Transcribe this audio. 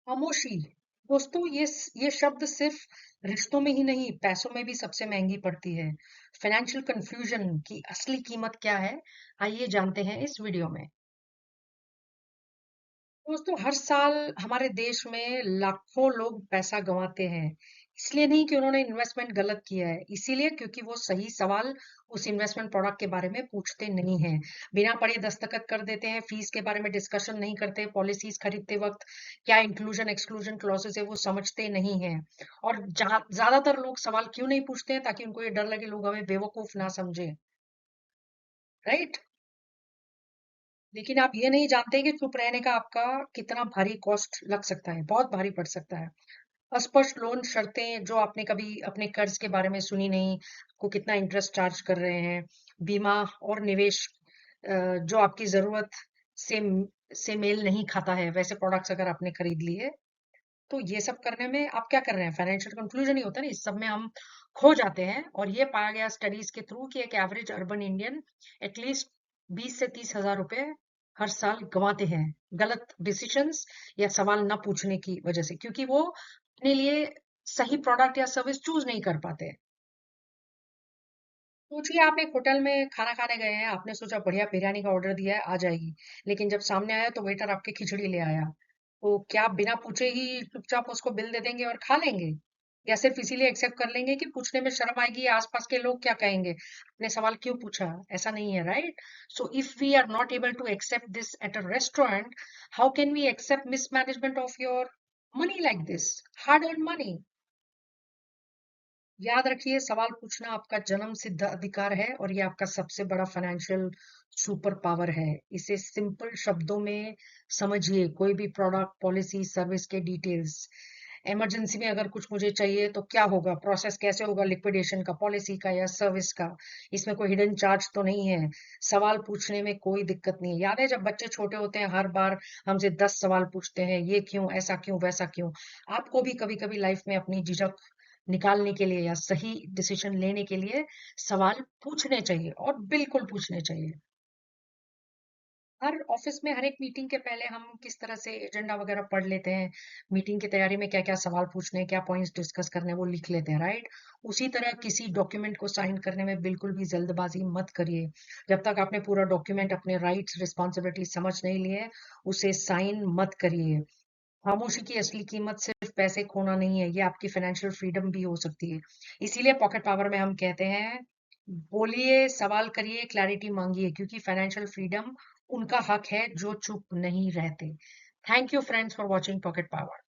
खामोशी। दोस्तों, ये शब्द सिर्फ रिश्तों में ही नहीं, पैसों में भी सबसे महंगी पड़ती है। फाइनेंशियल कंफ्यूजन की असली कीमत क्या है? आइए जानते हैं इस वीडियो में। दोस्तों, हर साल हमारे देश में लाखों लोग पैसा गंवाते हैं। इसलिए नहीं कि उन्होंने इन्वेस्टमेंट गलत किया है, इसीलिए क्योंकि वो सही सवाल उस इन्वेस्टमेंट प्रोडक्ट के बारे में पूछते नहीं हैं। बिना पढ़े दस्तखत कर देते हैं, फीस के बारे में डिस्कशन नहीं करते, पॉलिसीज खरीदते वक्त क्या इंक्लूजन एक्सक्लूजन क्लॉजेस है वो समझते नहीं हैं। और जहाँ ज्यादातर लोग सवाल क्यों नहीं पूछते हैं? ताकि उनको ये डर लगे लोग हमें बेवकूफ ना समझे। राइट। लेकिन आप ये नहीं जानते कि चुप रहने का आपका कितना भारी कॉस्ट लग सकता है, बहुत भारी पड़ सकता है। अस्पष्ट लोन शर्तें जो आपने कभी अपने कर्ज के बारे में सुनी नहीं, को कितना इंटरेस्ट चार्ज कर रहे हैं, बीमा और निवेश जो आपकी जरूरत से से मेल नहीं खाता है, वैसे प्रोडक्ट्स अगर आपने खरीद लिए, तो ये सब करने में आप क्या कर रहे हैं? फाइनेंशियल कंक्लूजन ही होता है ना, इस सब में हम खो जाते हैं। और ये पाया गया स्टडीज के थ्रू कि एक एवरेज अर्बन इंडियन एटलीस्ट 20 से 30 हजार रुपए हर साल गंवाते हैं गलत डिसीजंस या सवाल ना पूछने की वजह से, क्योंकि वो अपने लिए सही प्रोडक्ट या सर्विस चूज नहीं कर पाते। सोचिए आप एक होटल में खाना खाने गए हैं, आपने सोचा बढ़िया बिरयानी का ऑर्डर दिया है, आ जाएगी। लेकिन जब सामने आया तो वेटर आपके खिचड़ी ले आया। तो क्या आप बिना पूछे ही चुपचाप उसको बिल दे देंगे और खा लेंगे? या सिर्फ इसीलिए एक्सेप्ट कर लेंगे कि पूछने में शर्म आएगी या आसपास के लोग क्या कहेंगे? आपने सवाल क्यों पूछा? ऐसा नहीं है, right? So if we are not able to accept this at a restaurant, how can we accept mismanagement of your money like this? Hard earn money. याद रखिए, सवाल पूछना आपका जन्म सिद्ध अधिकार है और ये आपका सबसे बड़ा फाइनेंशियल सुपर पावर है। इसे सिंपल शब्दों में समझिए। कोई भी प्रोडक्ट, पॉलिसी, सर्विस के डिटेल्स। इमरजेंसी में अगर कुछ मुझे चाहिए तो क्या होगा, प्रोसेस कैसे होगा, लिक्विडेशन का, पॉलिसी का या सर्विस का। इसमें कोई हिडन चार्ज तो नहीं है। सवाल पूछने में कोई दिक्कत नहीं है। याद है जब बच्चे छोटे होते हैं, हर बार हमसे 10 सवाल पूछते हैं, ये क्यों, ऐसा क्यों, वैसा क्यों। आपको भी कभी कभी लाइफ में अपनी झिझक निकालने के लिए या सही डिसीजन लेने के लिए सवाल पूछने चाहिए, और बिल्कुल पूछने चाहिए। हर ऑफिस में हर एक मीटिंग के पहले हम किस तरह से एजेंडा वगैरह पढ़ लेते हैं, मीटिंग की तैयारी में क्या क्या सवाल पूछने हैं, क्या पॉइंट्स डिस्कस करने हैं, वो लिख लेते हैं, राइट? उसी तरह किसी डॉक्यूमेंट को साइन करने में बिल्कुल भी जल्दबाजी मत करिए। जब तक आपने पूरा डॉक्यूमेंट, अपने राइट्स रिस्पॉन्सिबिलिटी समझ नहीं लिए, उसे साइन मत करिए। खामोशी की असली कीमत सिर्फ पैसे खोना नहीं है, ये आपकी फाइनेंशियल फ्रीडम भी हो सकती है। इसीलिए पॉकेट पावर में हम कहते हैं, बोलिए, सवाल करिए, क्लैरिटी मांगिए, क्योंकि फाइनेंशियल फ्रीडम उनका हक है जो चुप नहीं रहते। Thank you friends for watching pocket power.